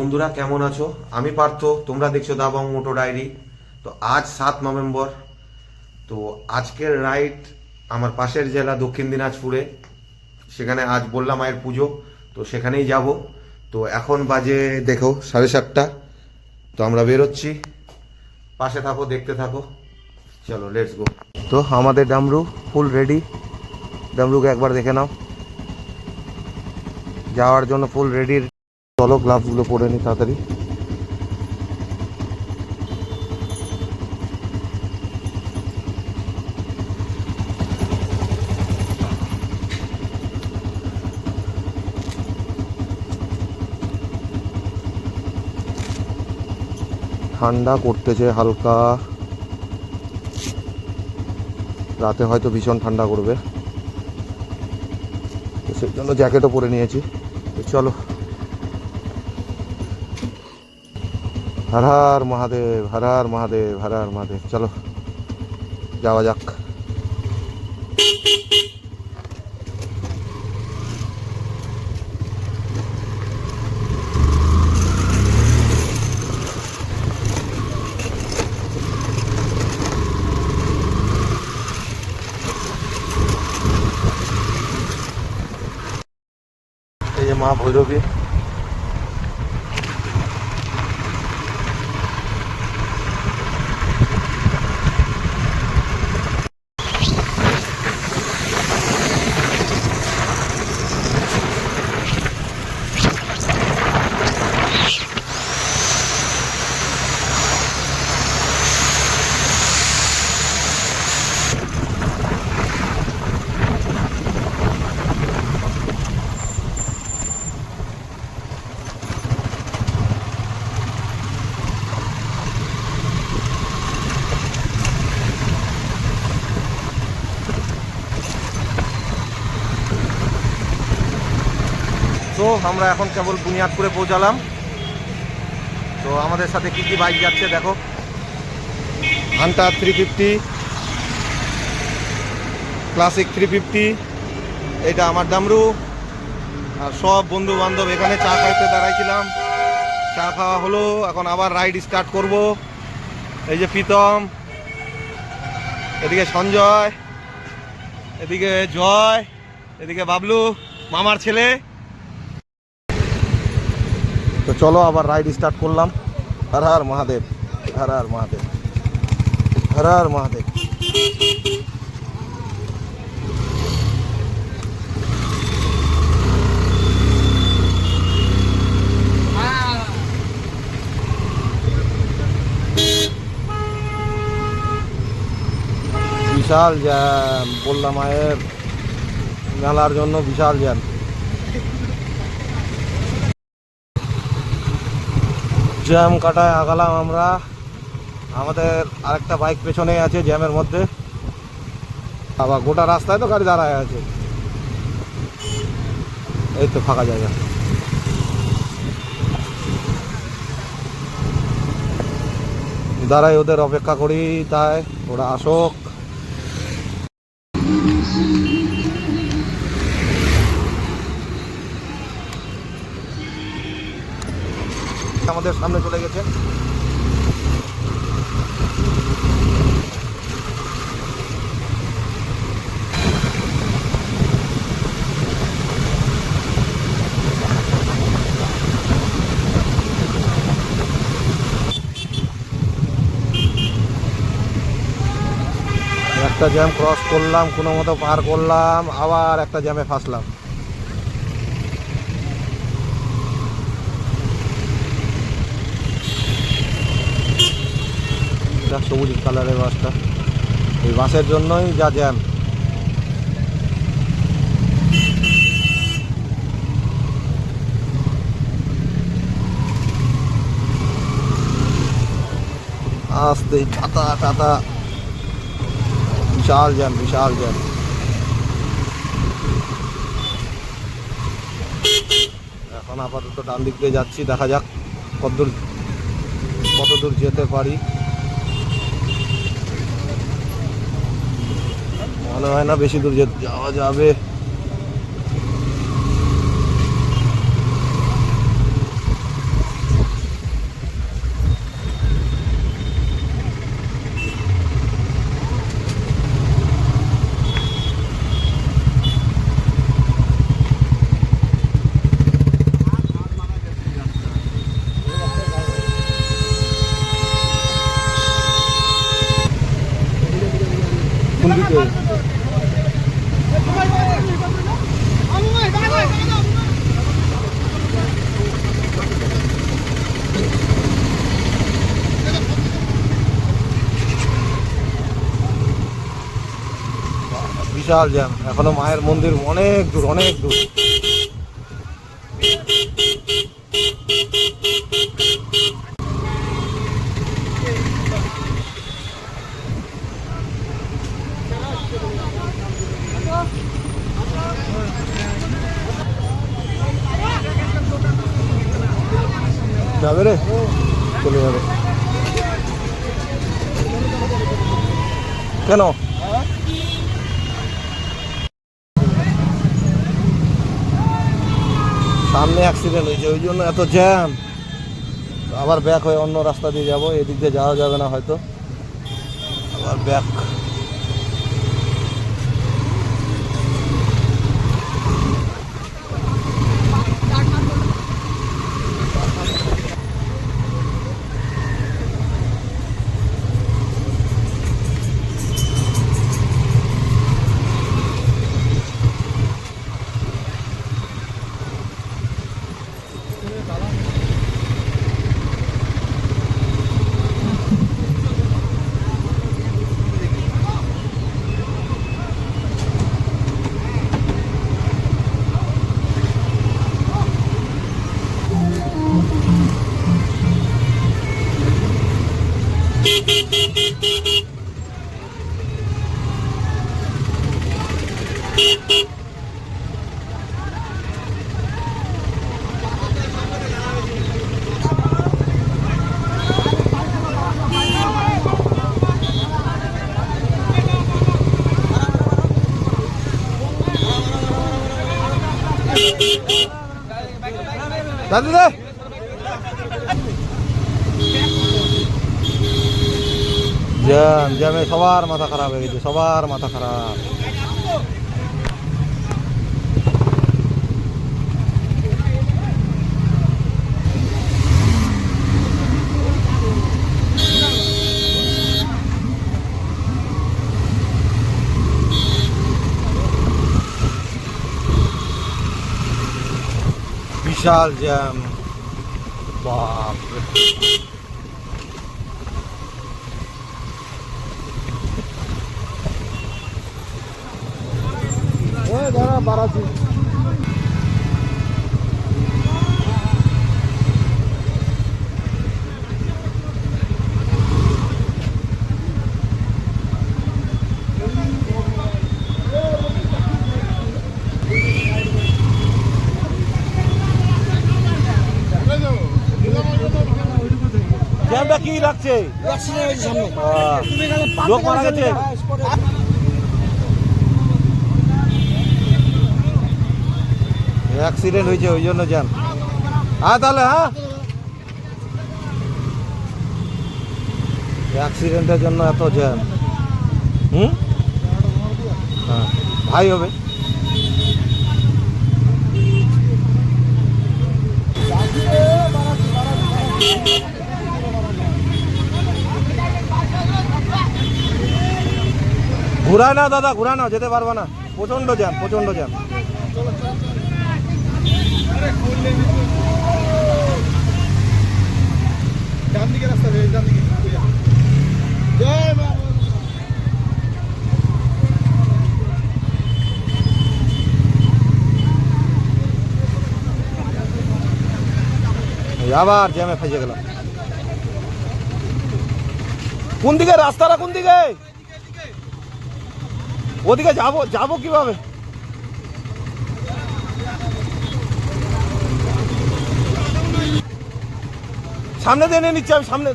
বন্ধুরা কেমন আছো? আমি পার্থ, তোমরা দেখছো দাবাং মোটো ডায়েরি। তো আজ 7 নভেম্বর। তো আজকের রাইড আমার পাশের জেলা দক্ষিণ দিনাজপুরে। সেখানে আজ বললাম মায়ের পুজো, তো সেখানেই যাব। তো এখন বাজে দেখো 7:30। তো আমরা বেরোচ্ছি, পাশে থাকো, দেখতে থাকো। চলো লেটস গো। তো আমাদের ডামরু ফুল রেডি। ডামরুকে একবার দেখে নাও, যাওয়ার জন্য ফুল রেডি। চলো গ্লাভসগুলো পরে নি তাড়াতাড়ি। ঠান্ডা করতেছে হালকা, রাতে হয়তো ভীষণ ঠান্ডা করবে, তো সেই জন্য জ্যাকেটও পরে নিয়েছি। তো চলো, হর হর মহাদেব, হর হর মহাদেব, হর হর মহাদেব। চলো যাওয়া যাক। এই যে মা ভৈরবী। তো আমরা এখন কেবল বুনিয়াদপুরে পৌঁছালাম। তো আমাদের সাথে কি কি বাইক যাচ্ছে দেখো। হান্টার 350, ক্লাসিক 350, এটা আমার ডামরু। আর সব বন্ধু বান্ধব এখানে চা খাইতে দাঁড়াইছিলাম, চা খাওয়া হলো, এখন আবার রাইড স্টার্ট করব। এই যে প্রীতম, এদিকে সঞ্জয়, এদিকে জয়, এদিকে বাবলু মামার ছেলে। তো চলো আবার রাইড স্টার্ট করলাম। হর হর মহাদেব, হর হর মহাদেব, হর হর মহাদেব। বিশাল জ্যাম, বললাম মায়ের মেলার জন্য বিশাল জ্যাম। জ্যাম কাটায় আগালাম আমরা। আমাদের আরেকটা বাইক পেছনেই আছে জ্যামের মধ্যে। আবার গোটা রাস্তায় তো গাড়ি দাঁড়ায় আছে। এই তো ফাঁকা জায়গা। দাঁড়াই ওদের অপেক্ষা করি, তাই ওরা আসুক। আমাদের সামনে চলে গেছে। একটা জ্যাম ক্রস করলাম, কোনো মতো পার করলাম, আবার একটা জ্যামে ফাঁসলাম। সবুজ কালারের বাসটা, এই বাসের জন্যই যা জ্যাম। আস্তে টাটা টাটা, বিশাল জ্যাম, বিশাল জ্যাম। এখন আপাতত ডান দিক দিয়ে যাচ্ছি, দেখা যাক কতদূর যেতে পারি। মনে হয় না বেশি দূর যাওয়া যাবে। বিশাল জ্যাম, এখনো মায়ের মন্দির অনেক দূর অনেক দূর। যাবে রে, চলে যাবে কেন? সামনে অ্যাক্সিডেন্ট হয়েছে, ওই জন্য এত জ্যাম। আবার ব্যাক হয়ে অন্য রাস্তা দিয়ে যাবো, এদিক দিয়ে যাওয়া যাবে না হয়তো, আবার ব্যাক। দাদু দে জ্যাম, জ্যামে সবার মাথা খারাপ হয়ে গেছে, সবার মাথা খারাপ। বিশাল জ্যাম, বাপরে। দাঁড়া বাড়াচ্ছি। জ্যামটা কি লাগছে? লোক মারা গেছে। অ্যাক্সিডেন্ট হয়েছে ওই জন্য জ্যাম। হ্যাঁ তাহলে হ্যাঁ, অ্যাক্সিডেন্টের জন্য এত জ্যাম। হ্যাঁ ভাই হবে। ঘুরায় না দাদা, ঘুরায় না, যেতে পারবো না, প্রচন্ড জ্যাম, প্রচন্ড জ্যাম। আবার জ্যামে ফেসে গেলাম। কোন দিকে রাস্তাটা, কোন দিকে? ওদিকে যাবো, যাবো কিভাবে? সামনে দিয়ে নিয়ে নিচ্ছে, আমি সামনে।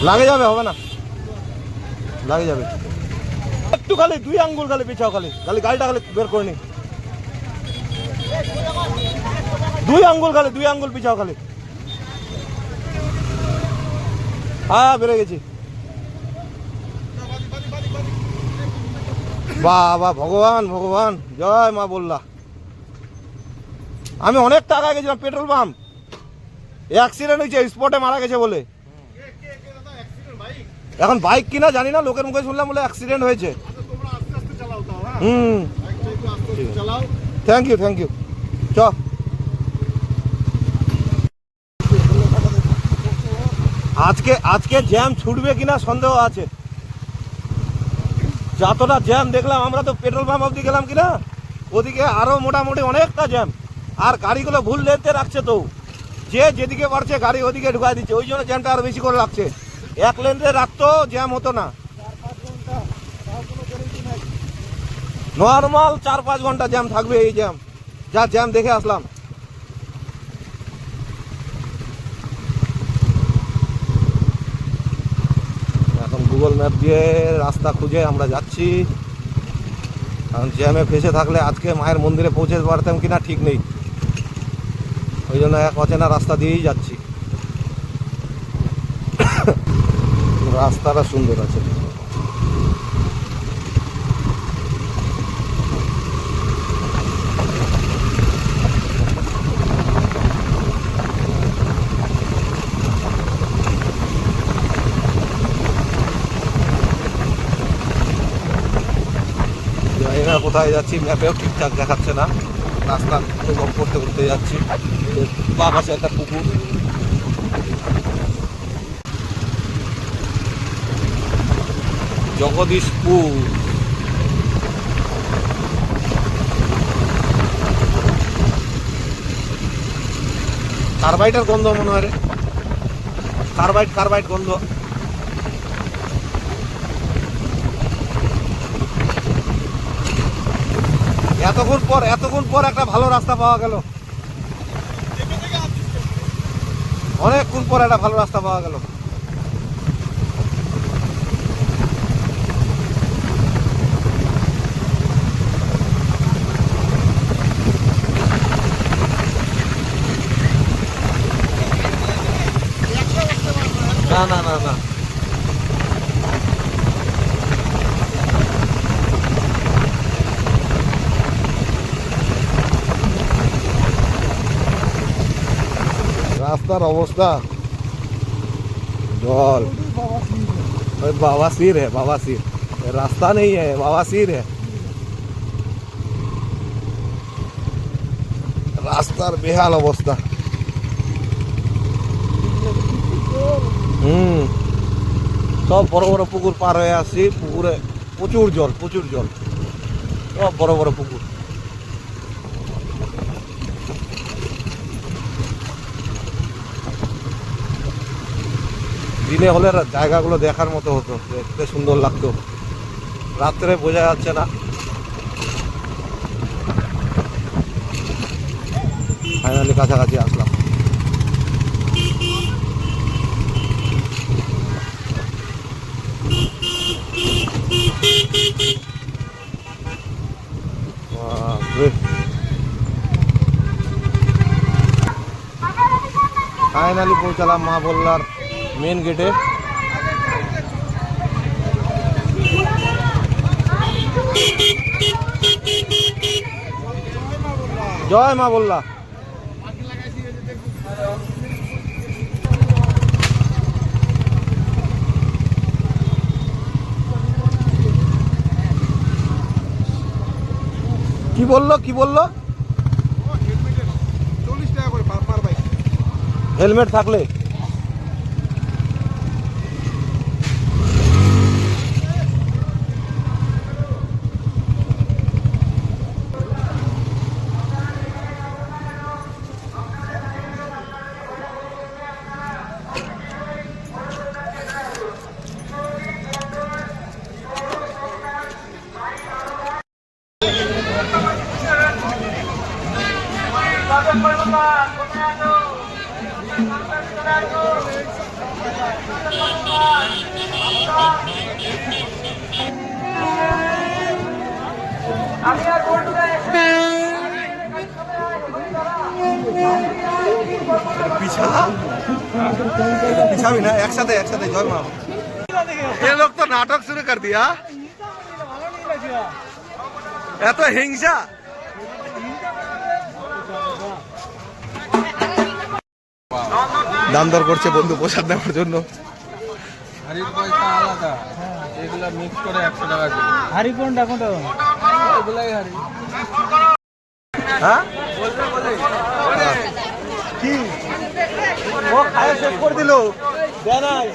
লাগে যাবে, হবে না, লাগে যাবে একটু, খালি 2 আঙ্গুল খালি পিছাও, খালি খালি গাড়িটা খালি বের করে নি, 2 আঙ্গুল খালি, 2 আঙ্গুল পিছাও খালি। হ্যাঁ বেড়ে গেছি। বাবা ভগবান, ভগবান জয় মা বললা। আমি অনেক টাকা গেছিলাম পেট্রোল পাম্প, অ্যাক্সিডেন্ট হয়েছে, স্পটে মারা গেছে বলে। এখন বাইক কিনা জানি না, লোকের মুখে শুনলাম বলে অ্যাক্সিডেন্ট হয়েছে। Thank you so. আজকে জ্যাম ছুটবে কিনা সন্দেহ আছে। যতটা জ্যাম দেখলাম, আমরা তো পেট্রোল পাম্প অবধি গেলাম কিনা, ওদিকে আরো মোটামুটি অনেকটা জ্যাম। আর গাড়িগুলো ভুল লেনতে রাখছে, তো যে যেদিকে পারছে গাড়ি ওদিকে ঢুকাই দিচ্ছে, ওই জন্য জ্যামটা আরো বেশি করে লাগছে। এক লেনে রাখতো জ্যাম হতো না। নর্মাল 4-5 ঘন্টা জ্যাম থাকবে। এই জ্যাম দেখে আসলাম। এখন গুগল ম্যাপ দিয়ে রাস্তা খুঁজে আমরা যাচ্ছি, কারণ জ্যামে ফেসে থাকলে আজকে মায়ের মন্দিরে পৌঁছে পারতাম কিনা ঠিক নেই। ওই জন্য এক অচেনা রাস্তা দিয়েই যাচ্ছি। রাস্তাটা সুন্দর আছে। জানি না কোথায় যাচ্ছি, ম্যাপেও ঠিকঠাক দেখাচ্ছে না। রাস্তা অনুভব করতে করতে যাচ্ছি। বা পাশে একটা পুকুর। জগদীশপুর। কার্বাইটের গন্ধ মনে হয় রে, কার্বাইট গন্ধ। এতক্ষণ পর একটা ভালো রাস্তা পাওয়া গেল। অনেকক্ষণ পর একটা ভালো রাস্তা পাওয়া গেল। না रास्तार अवस्था जल बवासीर है, बवासीर रास्ता नहीं है, बवासीर है। रास्तार बेहाल अवस्था। सब बड़ बड़ पुकुर पार हয়ে আসছি। পুকুরে প্রচুর জল সব বড় বড় পুকুর। দিনে হলে জায়গাগুলো দেখার মতো হতো, দেখতে সুন্দর লাগতো। রাত্রে বোঝা যাচ্ছে না। ফাইনালি কাছাকাছি আসলাম। ফাইনালি পৌঁছালাম মা বললার মেন গেটে। জয় মা বললা। কি বললো 40 টাকা করে পার বাইক। হেলমেট থাকলে। पीछा भी ना एक साथ जय माँ। ये लोग तो नाटक शुरू कर दिया। এত হিংসা। দাম দর করছে বন্ধু প্রসাদ নেওয়ার জন্য। হাড়ির পয়সা আলাদা, এগুলা মিক্স করে 100 টাকা করে। হাড়ি কোনটা? এগুলাই হাড়ি। হ্যাঁ কি ও খায় শেষ করে দিল দেয় নাই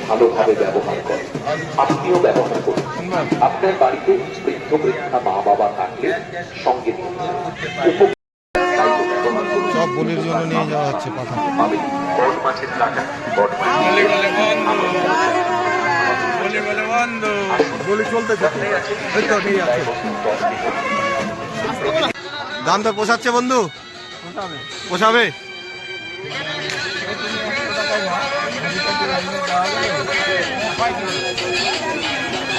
ভালোভাবে ব্যবহার করেন, আপনিও ব্যবহার করুন। আপনার বাড়িতে বৃদ্ধ বৃদ্ধা মা বাবা থাকলে সঙ্গে নিয়ে যান। সব বলির জন্য নিয়ে যাওয়া হচ্ছে পাঠা। বড় মাছের টাকা বড় বলি চলতেছে এই তো নিয়ে যাচ্ছে দাম তো পোষাচ্ছে বন্ধু? পোষাবে?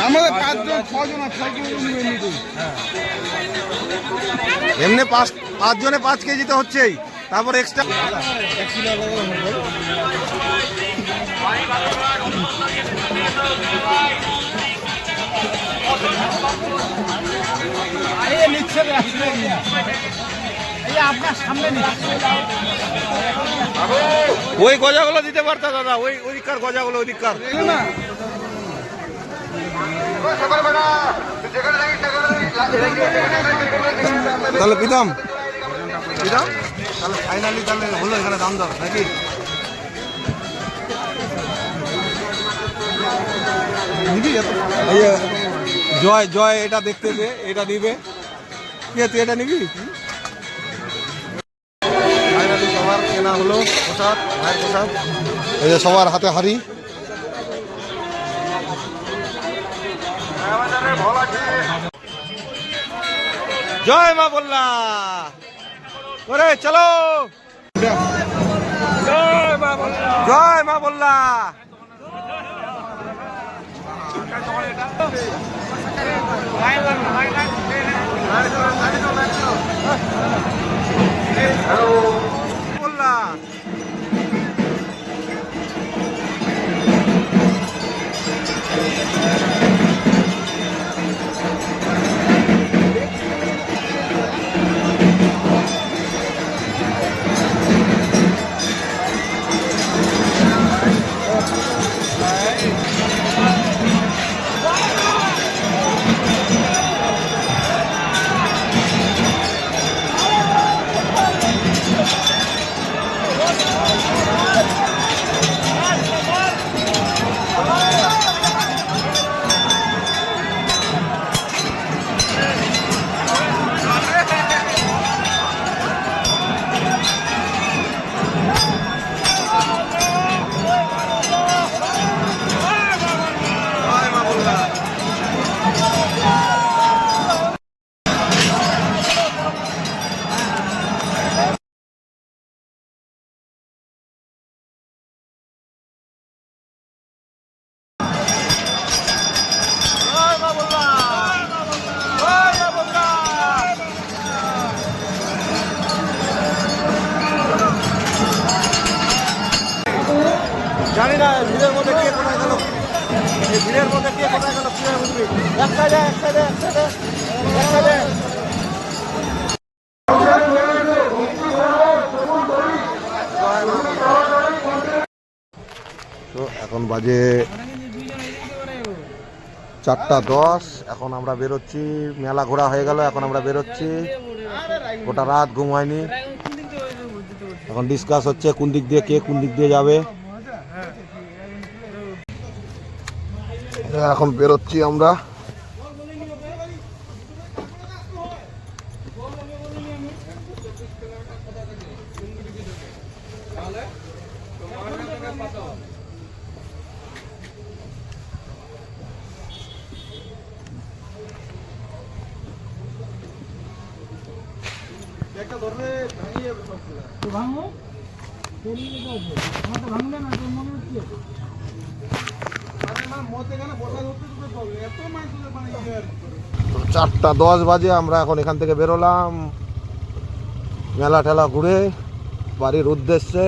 আমাদের 5 জন 6 জন আছে এমনি 5 জনে 5 কেজি তো হচ্ছেই, তারপর এক্সট্রা ওই গজাগুলো দিতে পারতো দাদা, ওই দিককার গজাগুলো ওই দিককার তাহলে পিতাম তাহলে ফাইনালি তাহলে হলো এখানে দাম দর নাকি? জয় জয় এটা দেখতেছে, এটা নিবে কি তুই এটা নিবি? ফাইনালি সবার কেনা হলো প্রসাদ, ভাইয়ের প্রসাদ। এই যে সবার হাতে হাড়ি। জয় মা বললা করে চলো, জয় মা বললা, জয় মা বললা। বললা জানি না ভিড়ের মধ্যে কে কোথায় গেল, এই ভিড়ের মধ্যে কে কোথায় গেল কি বুঝবি? এক সাইডে এক সাইডে এক সাইডে এক সাইডে। তো এখন বাজে 4:10। এখন আমরা বেরোচ্ছি, মেলা ঘোরা হয়ে গেল, এখন আমরা বেরোচ্ছি। গোটা রাত ঘুম হয়নি, এখন ডিসকাস হচ্ছে কোন দিক দিয়ে কে কোন দিক দিয়ে যাবে। এখন বেরোচ্ছি আমরা। তো 4:10 বাজে, আমরা এখন এখান থেকে বেরোলাম মেলা ঠেলা ঘুরে বাড়ির উদ্দেশ্যে।